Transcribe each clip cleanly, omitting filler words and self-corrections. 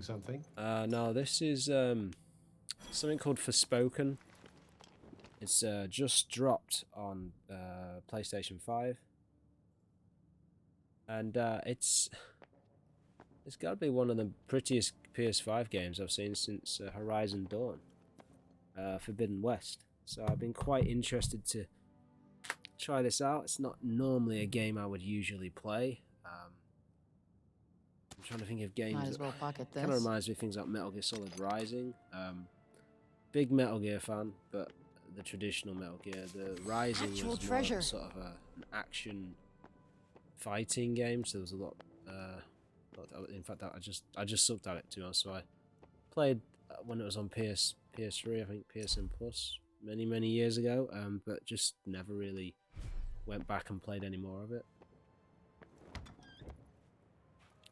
playing something? No, this is something called Forspoken. It's just dropped on PlayStation 5. And it's got to be one of the prettiest PS5 games I've seen since Horizon Dawn, Forbidden West. So I've been quite interested to try this out. It's not normally a game I would usually play. I'm trying to think of games. Might as well pocket this. Kind of reminds me of things like Metal Gear Solid Rising. Big Metal Gear fan, but the traditional Metal Gear. The Rising Actual was treasure. more sort of an action fighting game, so there was a lot. In fact, I just sucked at it, to be honest. So I played when it was on PS3, I think PSN Plus, many years ago. But just never really went back and played any more of it.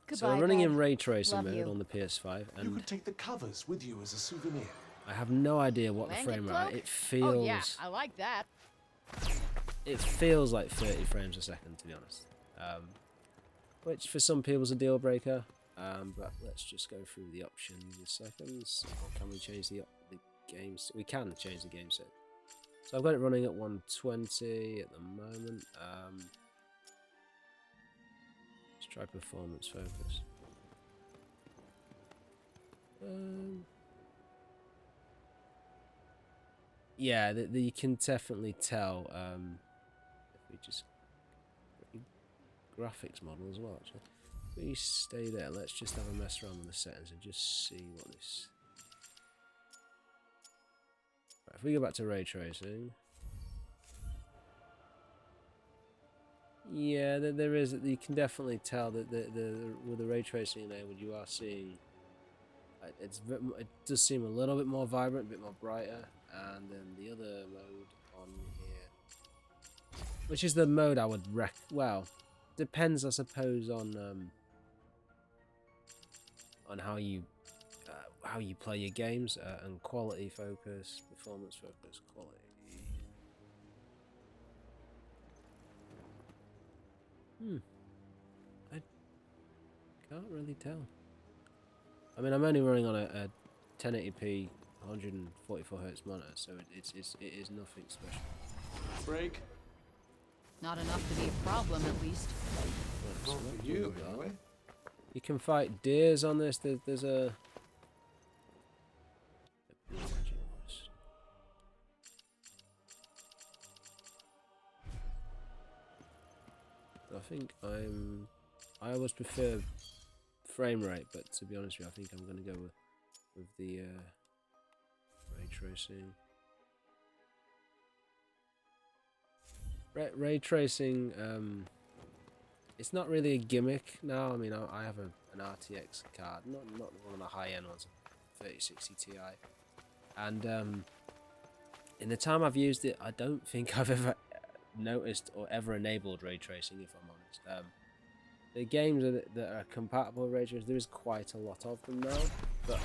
Goodbye, So I'm running Dad. in ray tracing Love mode you. on the PS5, You and could take the covers with you as a souvenir. I have no idea what the Blanket frame rate. cloak? It feels. Oh yeah, I like that. It feels like 30 frames a second, to be honest. Which for some people is a deal breaker. But let's just go through the options in a second. So can we change the games? We can change the game set. So I've got it running at 120 at the moment. Let's try performance focus. Yeah, you can definitely tell. If we just graphics model as well, actually. If we stay there, let's just have a mess around with the settings and just see what this. Right, if we go back to ray tracing, yeah, there is. You can definitely tell that with the ray tracing enabled, you are seeing. It does seem a little bit more vibrant, a bit more brighter, and then the other mode on here, which is the mode I would well, depends, I suppose, on how you play your games, and quality focus, performance focus, quality. I can't really tell. I mean, I'm only running on a 1080p 144Hz monitor, so it is nothing special. Break? Not enough to be a problem, at least. Right, so Not what for do you, we got? anyway. You can fight deers on this. There's a. I think I always prefer frame rate, but to be honest with you, I think I'm going to go with the ray tracing. Ray tracing, it's not really a gimmick now. I mean, I have an RTX card, not one of the high-end ones, 3060 Ti, and in the time I've used it, I don't think I've ever noticed or ever enabled ray tracing, if I'm honest. The games that are compatible with ray tracing, there is quite a lot of them now, but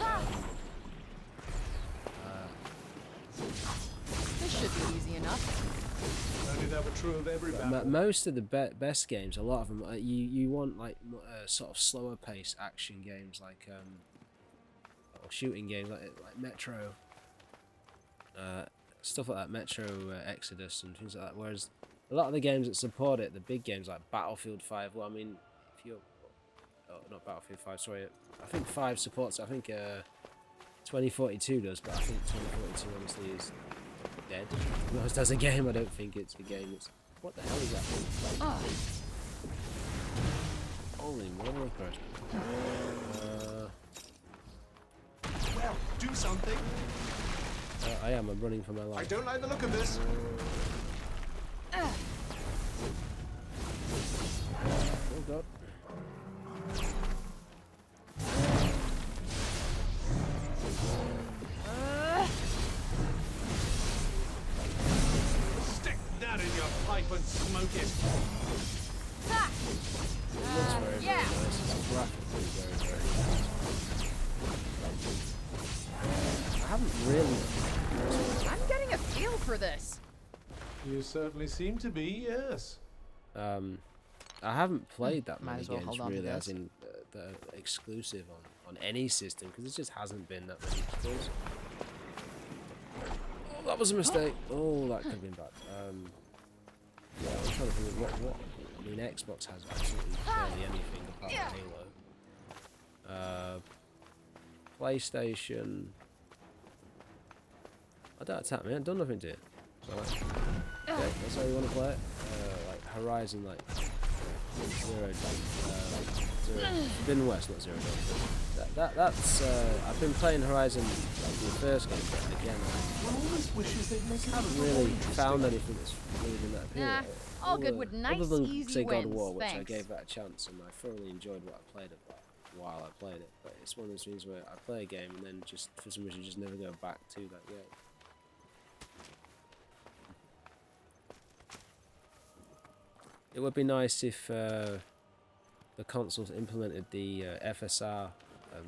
This should be easy enough. Only that were true of every battle. most of the best games, a lot of them, you want like sort of slower pace action games, like or shooting games like Metro, stuff like that, Metro Exodus and things like that. Whereas a lot of the games that support it, the big games like Battlefield 5, well, I mean, if you're not Battlefield 5, sorry, I think 5 supports. I think 2042 does, but I think 2042 honestly is dead. Most as a game, I don't think it's a game that's. What the hell is that thing? Oh, Holy mother of Christ. Well, do something. I am. I'm running for my I life. don't like the look of this. Oh god. Stick that in your pipe and smoke it. It looks very, yeah. very nice. It's graphically very nice. I haven't really. I'm getting a feel for this. You certainly seem to be, yes. I haven't played that Might many as well games hold on to really, as this. in that are exclusive on on any system because there just hasn't been that many kills. Oh, that was a mistake. Oh, that could have been bad. Yeah, I'm trying to think what. I mean, Xbox has absolutely barely anything apart from Halo. PlayStation. I don't attack me. I haven't done nothing to it. So, like, okay, that's how you want to play it. Like Horizon, like Zero Dawn. Forbidden West, not Zero Dawn. That's. I've been playing Horizon like the first game, but again, I haven't really found anything that's really been that appealing. Nah, all good with nice, other than, easy say, God of wins, War, which I thanks. gave that a chance, and I thoroughly enjoyed what I played it while I played it. But it's one of those things where I play a game and then just for some reason just never go back to that game. It would be nice if the consoles implemented the FSR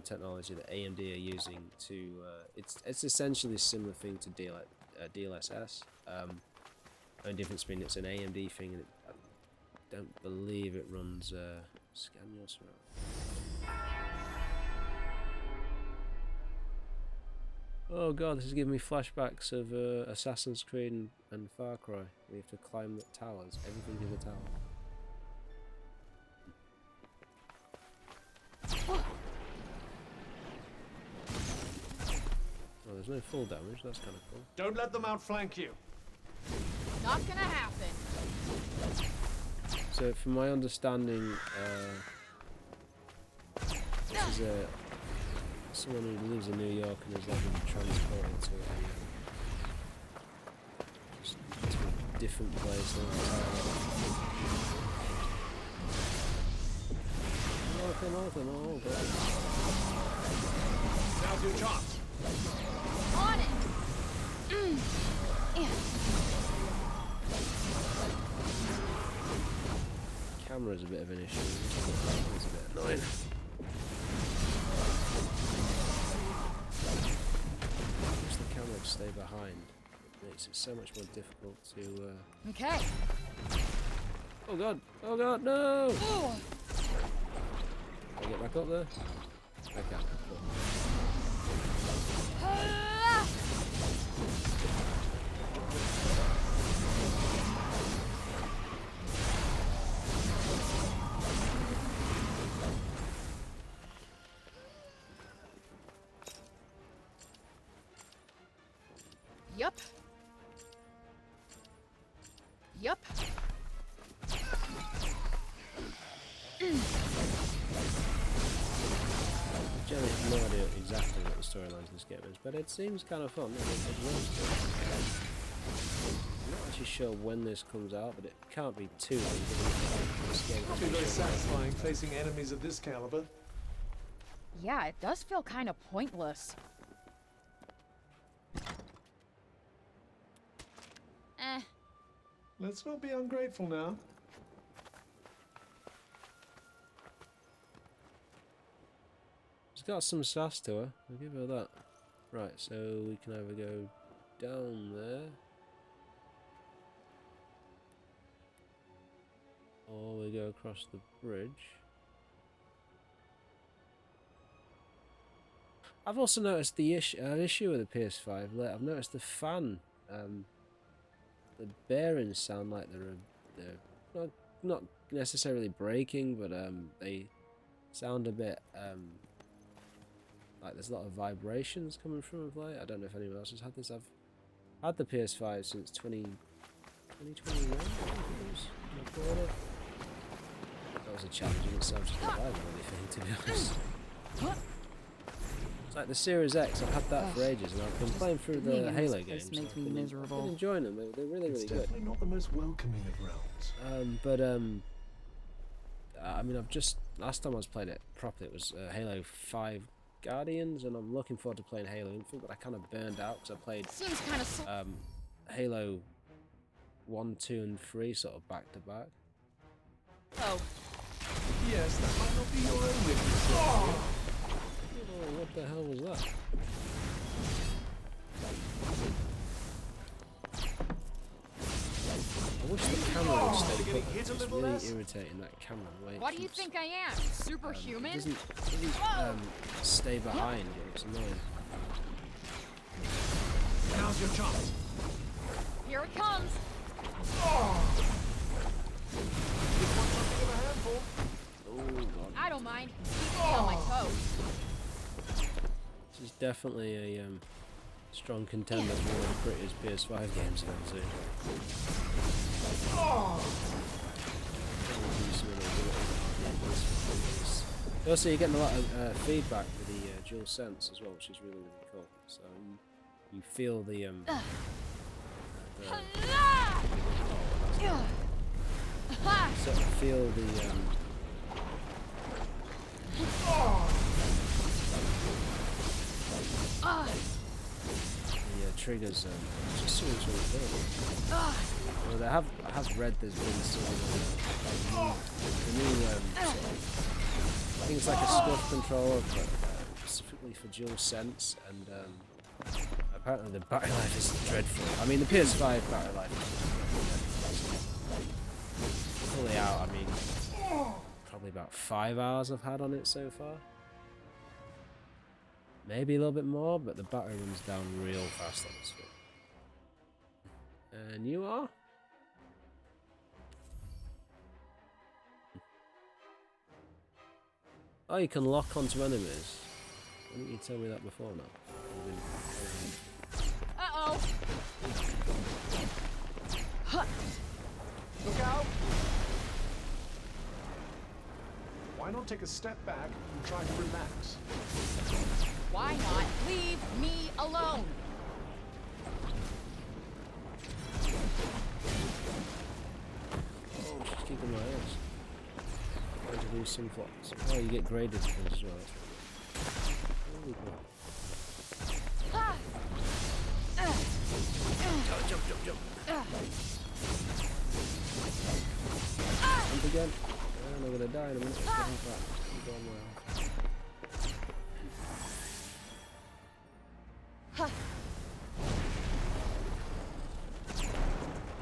technology that AMD are using to. It's essentially a similar thing to DLSS. Only difference being it's an AMD thing, and I don't believe it runs scan your surround. Oh god, this is giving me flashbacks of Assassin's Creed and Far Cry. We have to climb the towers, everything in the tower. Oh, there's no full damage, that's kind of cool. Don't let them outflank you. Not gonna happen. So, from my understanding, this is someone who lives in New York and is like been transported to a different place. Oh god. Now's your chance. On it. Yeah. Camera's a bit of an issue. It's a bit annoying. Wish the camera would stay behind. It makes it so much more difficult to. Okay. Oh god! Oh god! No! Ooh. Can I get back up there? I can. Cool. Ah. Yup. Yup. I generally have no idea exactly what the storyline of this game is, but it seems kind of fun. I'm not actually sure when this comes out, but it can't be too long. This game It'll be very satisfying facing enemies of this caliber. Yeah, it does feel kind of pointless. Let's not be ungrateful now. She's got some sass to her, I'll give her that. Right, so we can either go down there, or we go across the bridge. I've also noticed the issue with the PS5. I've noticed the fan, the bearings sound like they're not necessarily breaking, but they sound a bit like there's a lot of vibrations coming from of late. I don't know if anyone else has had this. I've had the PS5 since 2021. I think it was when I bought it. That was a challenge in itself, just to buy them anything, to be honest. It's like the Series X. I've had that for ages, and I've been playing through the Halo games. Makes me I've miserable. been enjoying them. They're really, It's really good. definitely not the most welcoming of realms. I mean, last time I was playing it properly, it was Halo 5 Guardians, and I'm looking forward to playing Halo Infinite, but I kind of burned out because I played Seems kind of Halo 1, 2, and 3 sort of back to back. Oh, Yes, that might not be your own weakness. Oh, what the hell was that? wish the camera would stay Getting put. hit a It's little really less? irritating, that camera. The way it What do you keeps, think I am? it Superhuman? doesn't stay behind you. It's annoying. Now's your chance. Here it comes. This one's something of a handful. Oh god. I don't mind. Keep me on my toes. This is definitely a strong contender for one of the prettiest PS5 games I've ever seen. Also, you're getting a lot of feedback with the dual sense as well, which is really, really cool. So you feel the sort of feel the triggers just seems really cool. Well, I have read there's been some the new sort of, I think it's like a scuff controller, but specifically for dual sense, and apparently the battery life is dreadful. I mean, the PS5 battery life is fully out. I mean, probably about 5 hours I've had on it so far. Maybe a little bit more, but the battery runs down real fast on this one. And you are? Oh, you can lock onto enemies. Why didn't you tell me that before now? Uh-oh. Look out! Why not take a step back and try to relax? Why not leave me alone? Oh, she's kicking my ass. Trying to do some flops. Oh, you get graded things as well. There we go. Jump, jump, jump. Jump again. And I'm gonna die in a minute. Let's go back. Keep going well.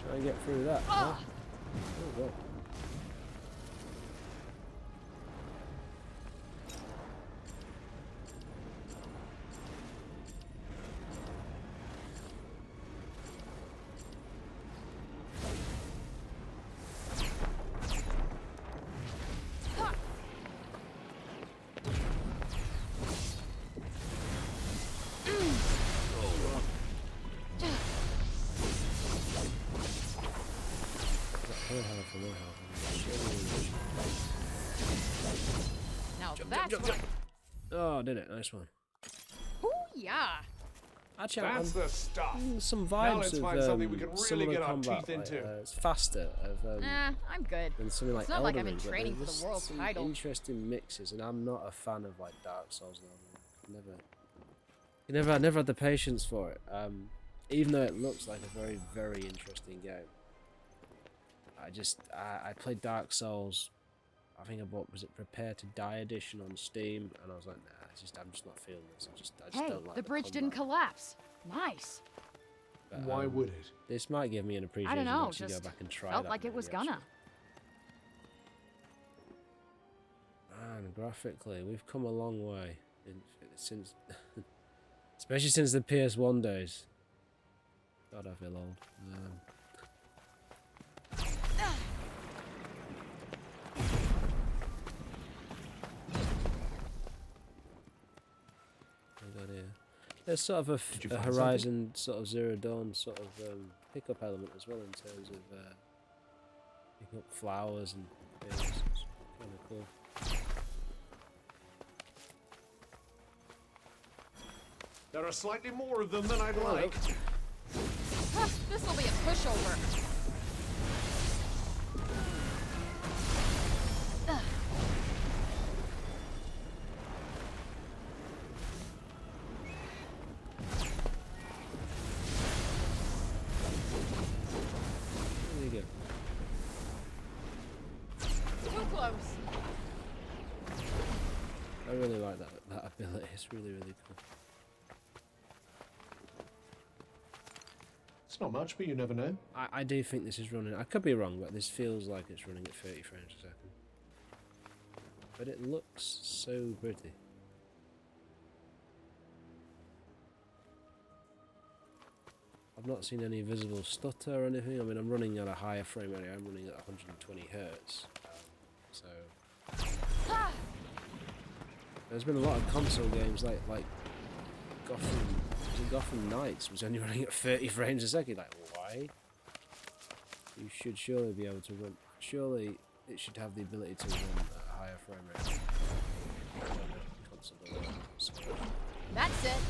Try and get through that. Huh? Oh, well. Now Jump, that's jump, what jump. Oh, did it? Nice one. Ooh, yeah. Actually, That's the stuff. some Now let's vibes find of something we can some really of the get our combat. teeth Like, into. it's faster I'm good. than something like It's not like Elden I've been Ring, but training for there's the world some title. interesting mixes, and I'm not a fan of like Dark Souls and Elden Ring. I never had the patience for it. Even though it looks like a very, very interesting game. I played Dark Souls. I think I bought, was it Prepare to Die edition on Steam, and I was like, nah, I'm just not feeling this. I just Hey, don't like the bridge didn't combat. collapse. Nice. But, Why would it? this might give me an appreciation I don't know, to actually just go back and try felt that like it maybe, was actually. gonna. Man, graphically, we've come a long way since, especially since the PS1 days. God, I feel old. I got here. There's sort of Did you a find Horizon sort of Zero Dawn sort of pickup element as well in terms of picking up flowers and things. It's kind of cool. There are slightly more of them than I'd like. This'll be a pushover. There you go. Too close. I really like that ability. It's really, really cool. It's not much, but you never know. I do think this is running. I could be wrong, but this feels like it's running at 30 frames a second. But it looks so pretty. I've not seen any visible stutter or anything. I mean, I'm running at a higher frame rate. I'm running at 120 hertz. So there's been a lot of console games like Gotham Knights was only running at 30 frames a second. Like, why? You should surely be able to run. Surely it should have the ability to run at a higher frame rate. Console alone, so. That's it.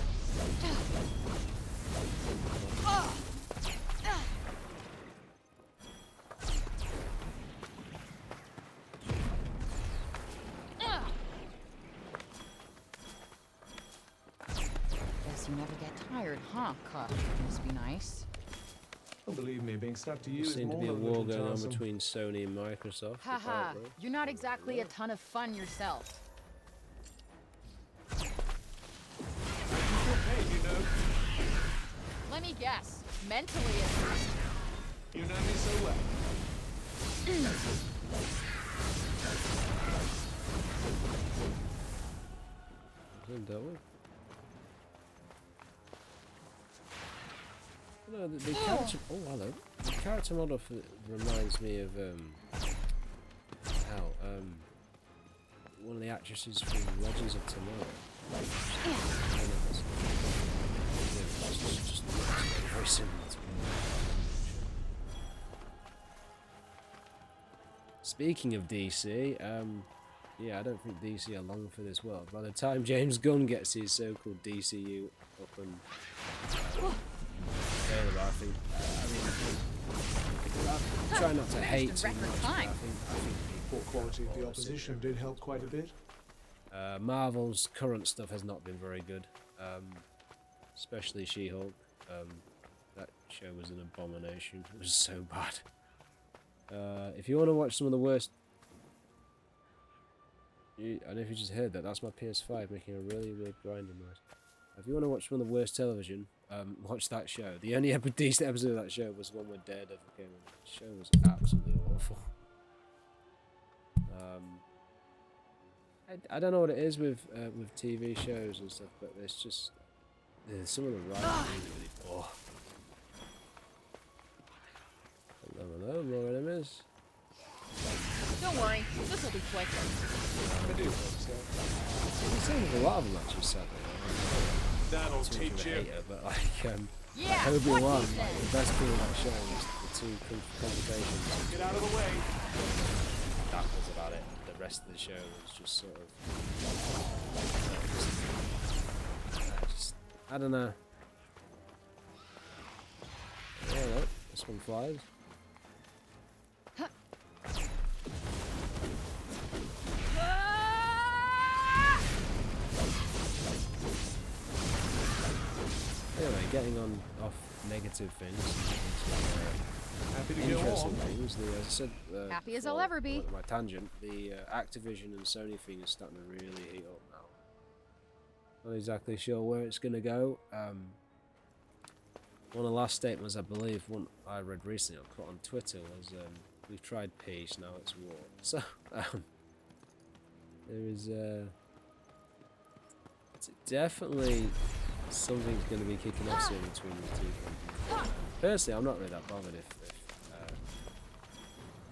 Guess you never get tired, huh, Cuff? Must be nice. Oh, believe me, being stuck to you There is seemed to more be a than war little going on tiresome. between Sony and Microsoft. Haha, apparently. you're not exactly a ton of fun yourself. You're paid, you know. Let me guess. Mentally at least. You know me so well. Don't we? No, the character. Oh, hello. The character model reminds me of one of the actresses from Legends of Tomorrow. I don't know if it's just very similar to me. Speaking of DC, yeah, I don't think DC are long for this world. By the time James Gunn gets his so-called DCU up and available, I think. I try not to hate too much. But I think Poor quality of the opposition did help quite a bit. Marvel's current stuff has not been very good, especially She-Hulk. That show was an abomination. It was so bad. If you want to watch some of the worst, I don't know if you just heard that. That's my PS5 making a really weird grinding noise. If you want to watch some of the worst television, watch that show. The only decent episode of that show was one where Daredevil came in. The show was absolutely awful. I don't know what it is with TV shows and stuff, but there's just some of the writing really poor. Hello, more enemies. Don't worry, this will be quick. I do hope so. It seems a lot of them actually sadly. That'll Too much of a teach you. hater, but like Yeah, Obi-Wan, what like, he said. the best thing of that show was the two conversations. Get out of the way. That was about it. The rest of the show was just sort of I don't know. Yeah, look, this one flies. Anyway, getting on off negative things. Happy to go Interesting on. things. As I said, Happy as before, I'll ever be. My tangent. The Activision and Sony thing is starting to really heat up now. Not exactly sure where it's going to go. One of the last statements I believe one I read recently or caught on Twitter was, "We've tried peace, now it's war." So there is definitely something's going to be kicking off soon between the two companies. Personally, I'm not really that bothered if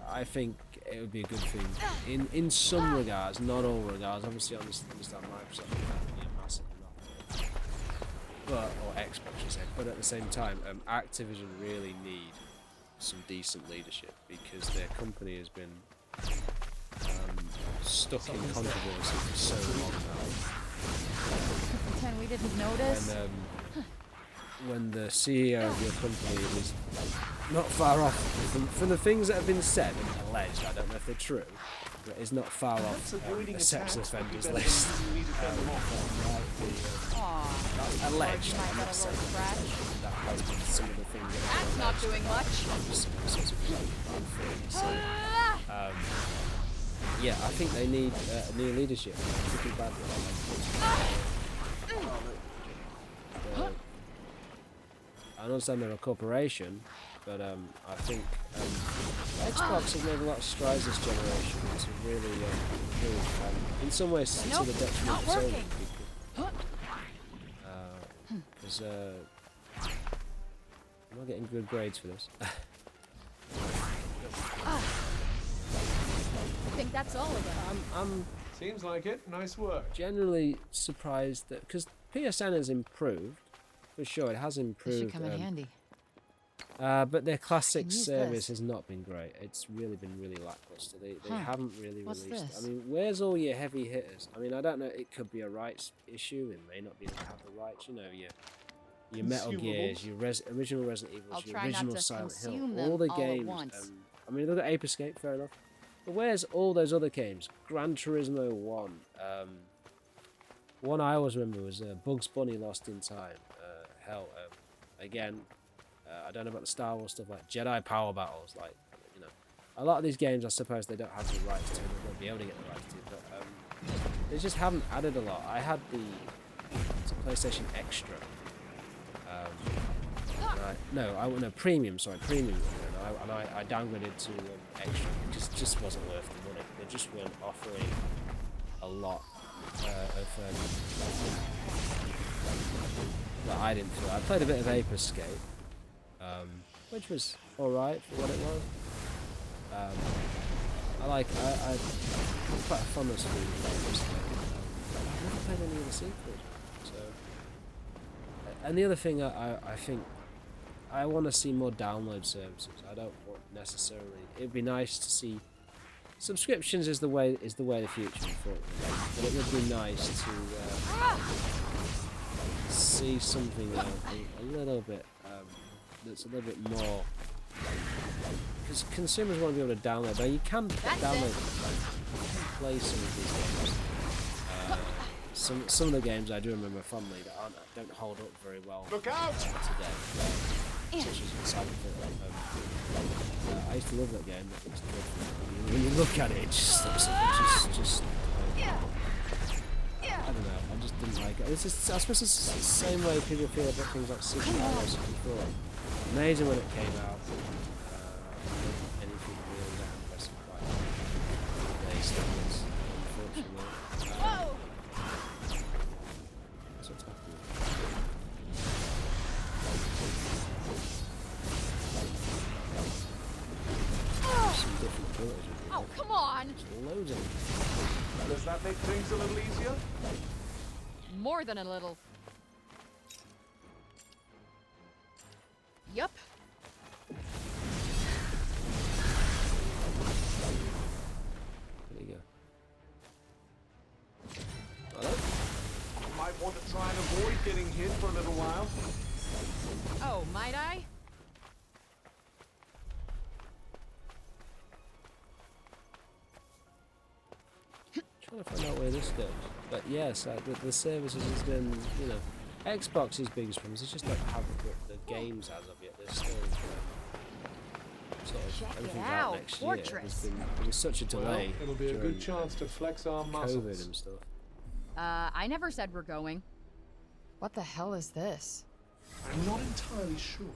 I think it would be a good thing in some regards, not all regards. Obviously, I understand Microsoft can be a massive monopoly, or Xbox, should say. But at the same time, Activision really need some decent leadership because their company has been stuck in controversy for so long now. Pretend we didn't notice. When the CEO of your company is not far off from the things that have been said and alleged, I don't know if they're true, but is not far off a sex offenders list. Aw, Alleged. you might I'm get not a saying little scratch. that has been some of the things that have That's been not alleged. doing much. Some sort of bad thing. So, yeah, I think they need new leadership. Particularly badly. I understand they're a corporation, but I think Xbox has made a lot of strides this generation to really, in some ways, to the detriment of Sony people. Because I'm not getting good grades for this. I think that's all of it. I'm Seems like it. Nice work. generally surprised that because PSN has improved, for sure, it has This improved. should come in handy. But their classic Can use service this. has not been great. It's really been really lackluster. They Huh. haven't really What's released. this? I mean, where's all your heavy hitters? I mean, I don't know. It could be a rights issue. It may not be able to have the rights. You know, your Metal Gears, your original Resident Evils, I'll your try not original to Silent consume Hill, them all the all at games. once. I mean, look at Ape Escape, fair enough. But where's all those other games? Gran Turismo 1. One I always remember was Bugs Bunny Lost in Time. Hell, again, I don't know about the Star Wars stuff like Jedi Power Battles. Like, you know, a lot of these games, I suppose they don't have the rights to, they won't be able to get the rights to. But they just haven't added a lot. I had the PlayStation Extra. No, Premium. Sorry, Premium. And I downgraded to Extra. It just wasn't worth the money. They just weren't offering a lot of that I didn't feel. I played a bit of Ape Escape, which was all right for what it was. I'm quite a fondness for Ape Escape. I've never played any of the sequels, so. And the other thing I think I want to see more download services. I don't want necessarily. It'd be nice to see subscriptions is the way of the future, unfortunately. But it would be nice to see something a little bit that's a little bit more. Because consumers want to be able to download. Now you can download, play some of these games. Some of the games I do remember fondly that don't hold up very well Look out! today, such as Silent Hill. I used to love that game. It was good. When you look at it, it just looks just I don't know. I just didn't like it. It's just, I suppose it's the same way people feel about things like Super Mario 64. Amazing when it came out. Anything really that impressive quite today's standards, unfortunately. That's what's happening. Some different killers. Oh, come on! There's loads of them. Does that make things a little easier? More than a little. Yup. There you go. Hello? Might want to try and avoid getting hit for a little while. Oh, might I? Trying to find out where this goes. But yes, the services has been, you know, Xbox's biggest problems is just don't have the games as of yet. There's still sort of Check it everything's out, out next year. Fortress. There was such a delay. Well, it'll be a during good chance to flex our COVID muscles. and stuff. I never said we're going. What the hell is this? I'm not entirely sure.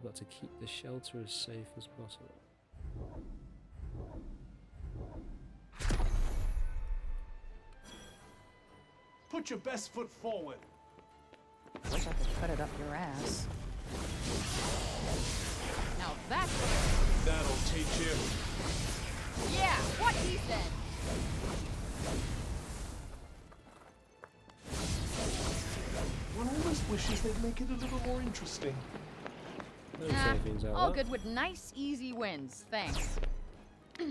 We've got to keep the shelter as safe as possible. Put your best foot forward. Wish I could put it up your ass. Now that's That'll teach you. yeah, what he said. One almost wishes they'd make it a little more interesting. Don't Nah, say things out all loud. good with nice, easy wins. Thanks. Where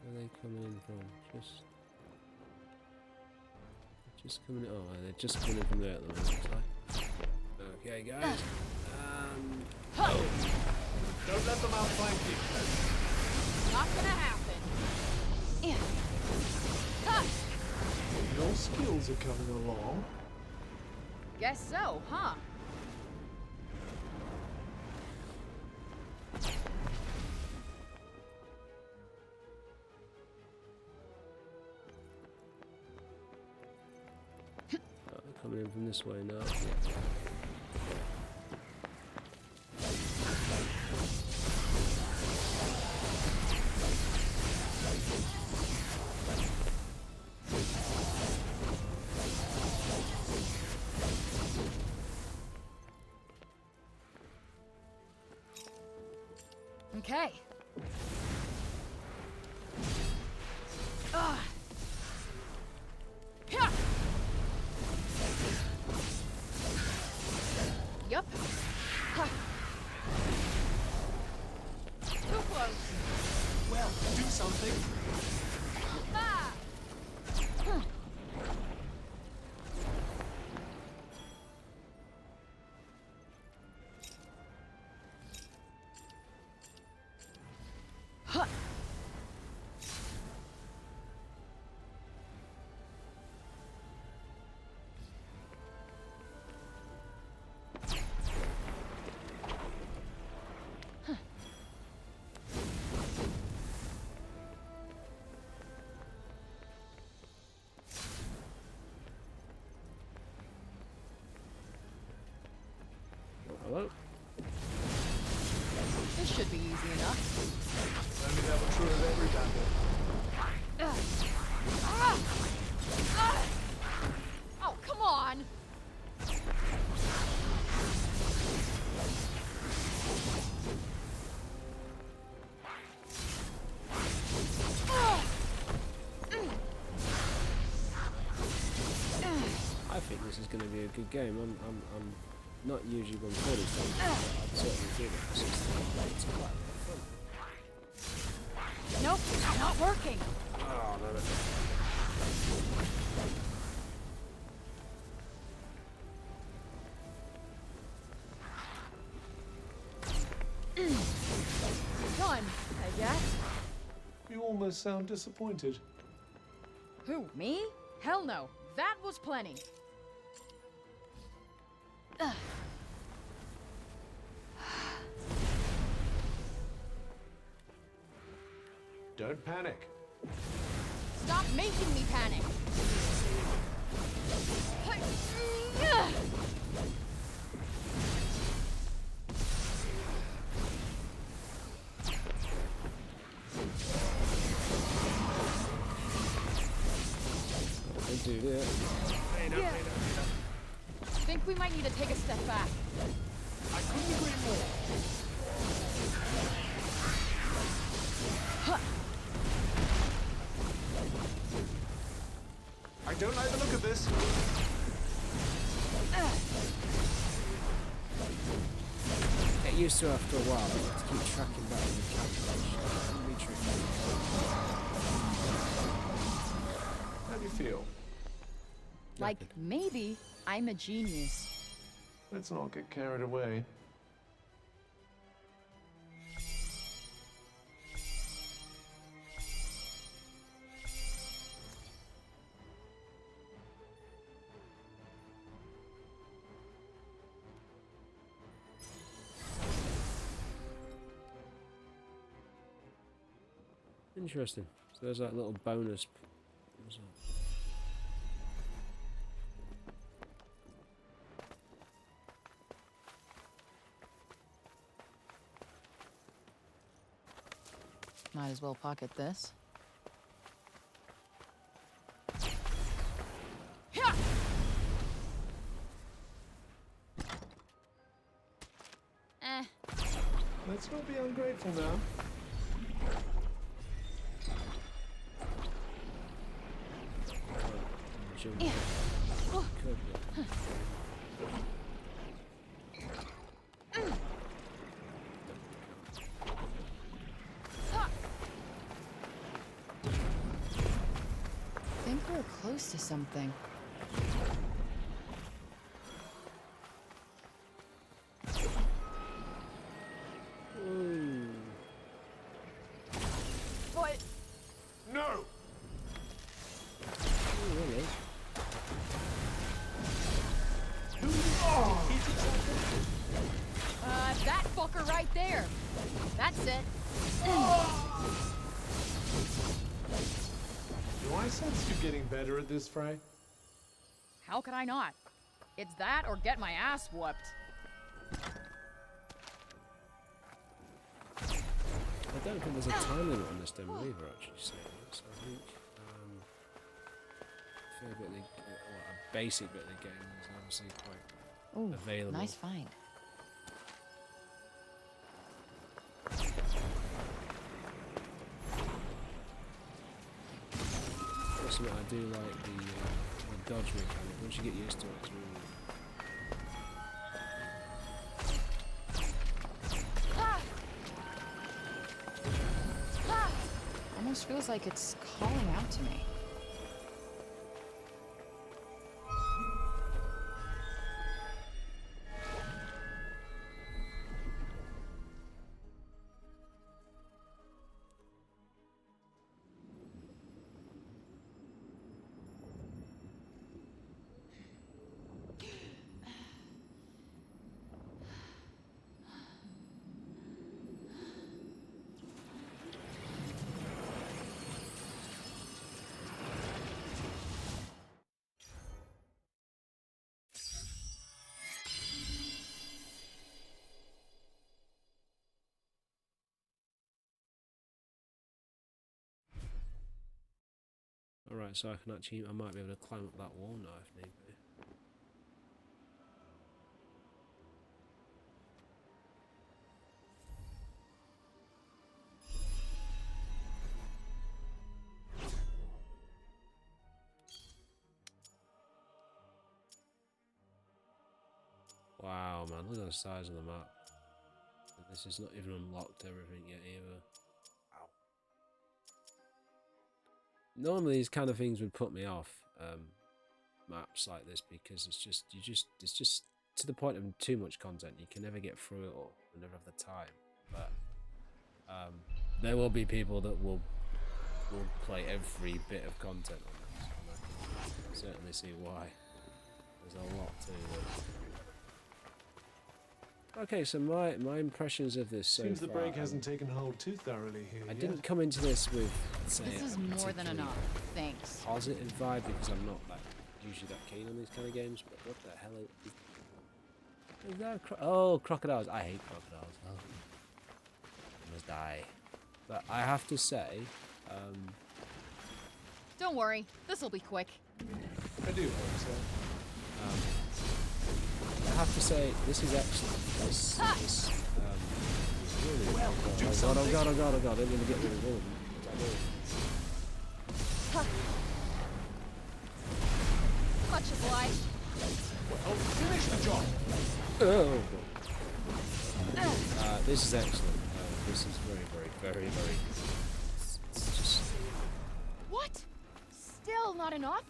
are they coming in from? Just coming in. Oh, they're just coming in from there at the moment. So. Okay, guys. Oh. Don't let them outflank you. Not gonna happen. Yeah. Cut. Your skills are coming along. Guess so, huh? Oh, they're coming in from this way now. Okay. Ugh. Hyah! Yup. Ha. Too close. Well, do something. Ah! Huh. Huh. Hello? This should be easy enough. I mean, that was true of every battle. Ah! Ah! Oh, come on! Ah! I think this is going to be a good game. I'm not usually one for these things, but I'd certainly give it a 16. It's quite a lot of fun. Nope, it's not working. Oh, no. Done, I guess. You almost sound disappointed. Who, me? Hell no. That was plenty. Ugh. Don't panic. Stop making me panic. They do that. Yeah. Think we might need to take a step back. I couldn't agree more. Huh. I don't like the look of this. Get used to it after a while. You have to keep tracking back with the calculation. It can be tricky. How do you feel? Like, maybe I'm a genius. Let's not get carried away. Interesting. So there's that little bonus. What's that? Might as well pocket this. Eh. Let's not be ungrateful now. Jump. Yeah. Oh. Could be. I think we're close to something. Ooh. But No! Oh, really? right there. That's it. Do I sense you getting better at this, Frey? How could I not? It's that or get my ass whooped. I don't think there's a time limit on this demo either, actually, saying this. I think a fair bit of the, or a basic bit of the game is obviously quite Ooh, available. nice find. Personally, I do like the dodge mechanic. Once you get used to it, it's really... Almost feels like it's calling out to me. Alright, so I can actually, I might be able to climb up that wall now if need be. Wow, man, look at the size of the map. This is not even unlocked everything yet either. Wow. Normally these kind of things would put me off, maps like this, because it's just to the point of too much content. You can never get through it all, you never have the time. But there will be people that will play every bit of content on this, and I can certainly see why. There's a lot to it. Okay, so my impressions of this so Seems the far, break hasn't taken hold too thoroughly here I yet. didn't come into this with, say, This is a more than particularly enough. Thanks. positive vibe, because I'm not like usually that keen on these kind of games. But what the hell is that? Oh, crocodiles! I hate crocodiles. Oh, I must die. But I have to say, Don't worry, this'll be quick. I do hope so. I have to say this is excellent. This is really Well, do oh something. god! They're going to get rid of all of them. What's that doing? Much obliged. Well, finish the job. Oh, this is excellent. This is very good. It's just... What? Still not enough?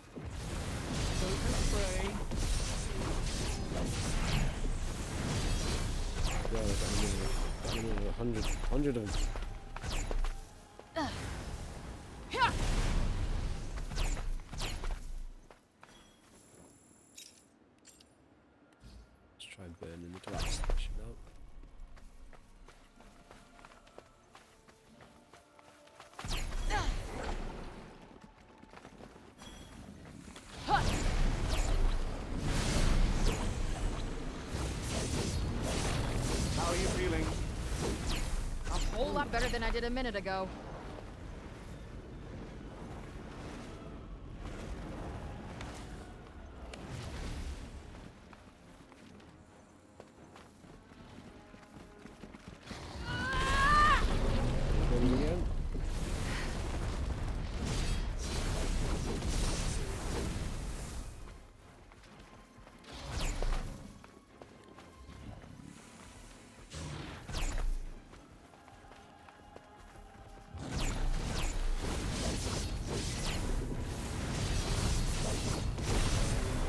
Focus, Frey. Well, I've got nearly 100 of them. Yeah. Let's try burning the gas station out. How are you feeling? A whole lot better than I did a minute ago. Close again.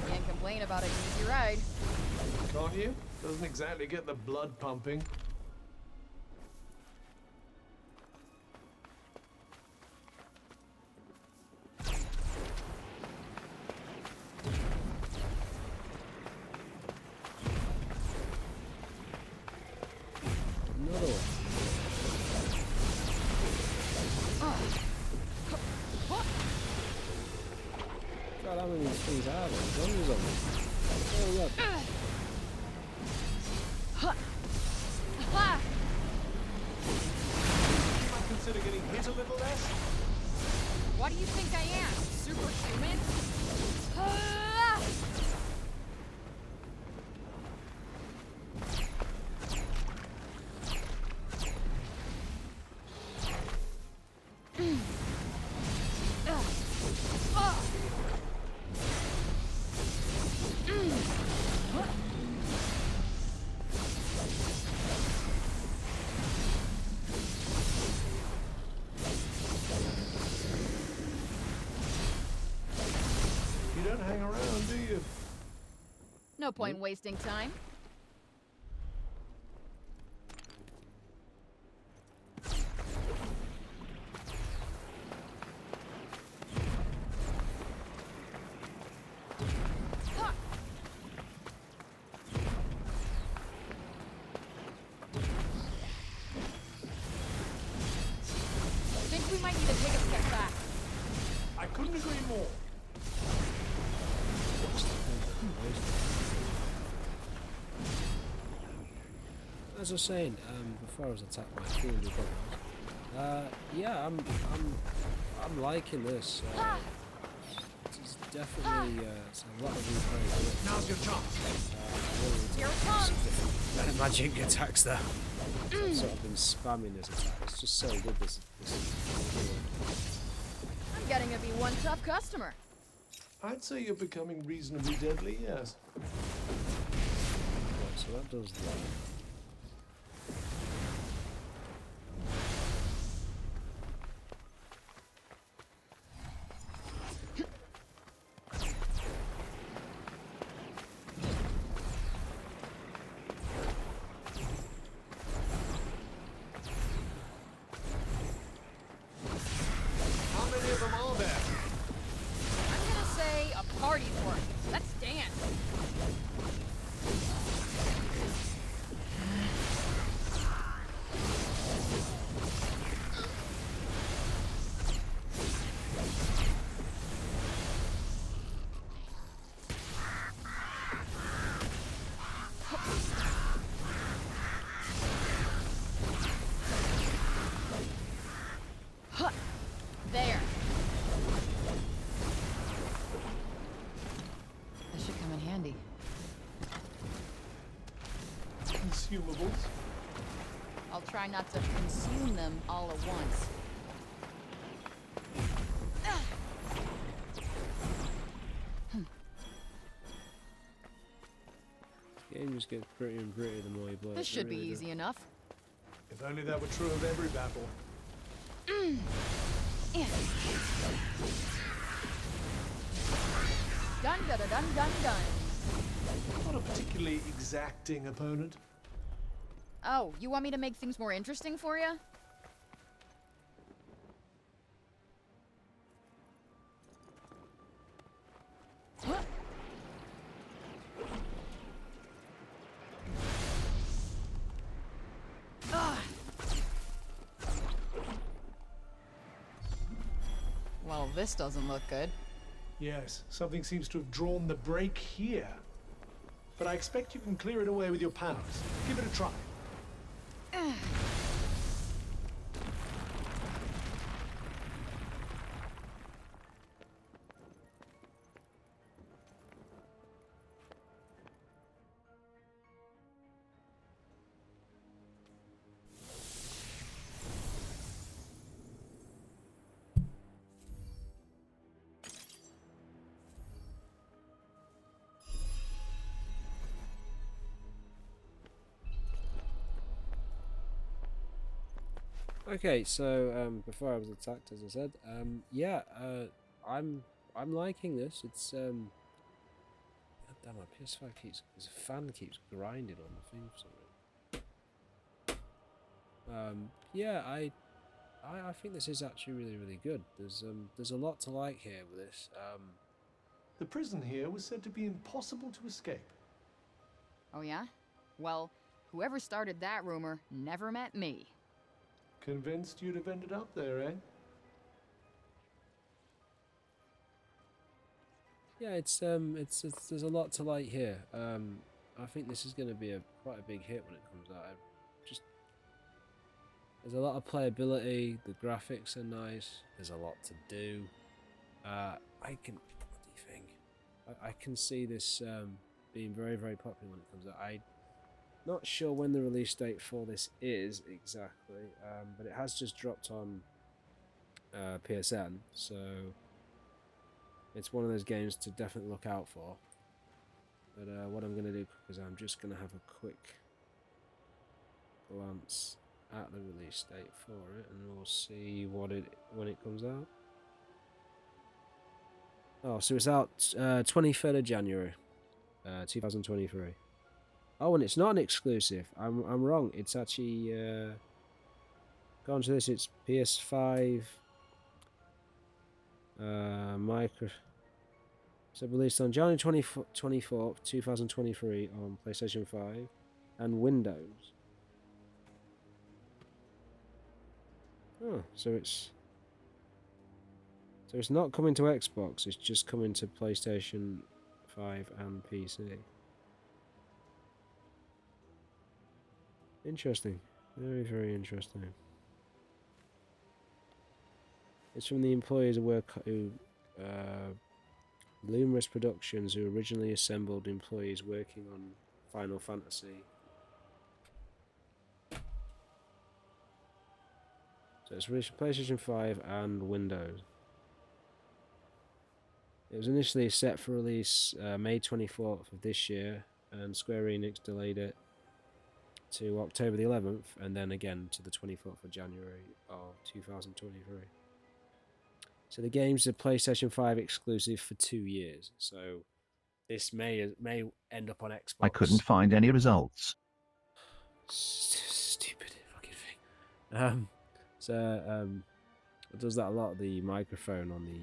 Can't complain about an easy ride. Can't you? Doesn't exactly get the blood pumping. No, things are there? Zombies on me. Oh god. You might consider getting hit a little less. What do you think I am? Superhuman? You don't hang around, do you? No point wasting time. Think we might need to take a step back. I couldn't agree more. As I was saying, before I was attacked by 200 goblins, yeah, I'm liking this. It's definitely it's a lot of replay. Now's your chance. Here it comes. Magic attacks there. I've sort of been spamming this attack. It's just so good. This. I'm getting to be one tough customer. I'd say you're becoming reasonably deadly, yes. Right, so that does that. How many of them are there? I'm gonna say a party's worth. Let's dance. There. That should come in handy. Consumables. I'll try not to consume them all at once. Game just gets prettier and prettier the more you play. This it, should it be really does. easy enough. If only that were true of every battle. Dun dun dun dun dun. Not a particularly exacting opponent. Oh, you want me to make things more interesting for you? Well, this doesn't look good. Yes, something seems to have drawn the break here. But I expect you can clear it away with your powers. Give it a try. Okay, so before I was attacked, as I said, yeah, I'm liking this. It's damn, my PS5 keeps the fan keeps grinding on the thing for some reason. Yeah, I think this is actually really good. There's a lot to like here with this. The prison here was said to be impossible to escape. Oh yeah? Well, whoever started that rumor never met me. Convinced you'd have ended up there, eh? yeah, it's there's a lot to like here. I think this is going to be quite a big hit when it comes out. Just there's a lot of playability. The graphics are nice. There's a lot to do. I can. What do you think? I can see this being very, very popular when it comes out. I'm not sure when the release date for this is exactly, but it has just dropped on PSN, so it's one of those games to definitely look out for. But what I'm going to do is I'm just going to have a quick glance at the release date for it, and we'll see when it comes out. Oh, so it's out 23rd of January, 2023. Oh, and it's not an exclusive. I'm wrong. It's actually go on to this. It's PS5, micro. So released on January 24th, 2023 on PlayStation 5 and Windows. Oh, so it's not coming to Xbox. It's just coming to PlayStation 5 and PC. Interesting. Very, very interesting. It's from the employees who Luminous Productions, who originally assembled employees working on Final Fantasy. So it's released for PlayStation 5 and Windows. It was initially set for release May 24th of this year, and Square Enix delayed it to October the 11th, and then again to the 24th of January of 2023. So the game's a PlayStation 5 exclusive for 2 years. So this may end up on Xbox. I couldn't find any results. Stupid fucking thing. It does that a lot. The microphone on the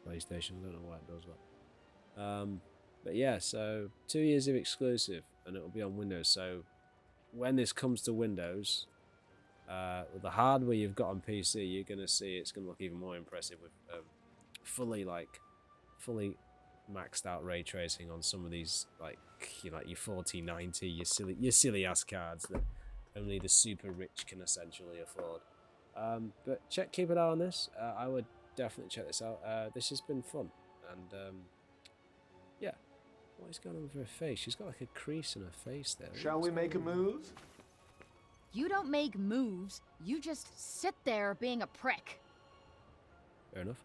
PlayStation. I don't know why it does that. But yeah, so 2 years of exclusive, and it'll be on Windows. So when this comes to Windows, with the hardware you've got on PC, you're gonna see it's gonna look even more impressive with fully maxed out ray tracing on some of these, like your 4090, your silly ass cards that only the super rich can essentially afford. But keep an eye on this. I would definitely check this out. This has been fun, and yeah. What is going on with her face? She's got like a crease in her face there. Shall we make a move? You don't make moves. You just sit there being a prick. Fair enough.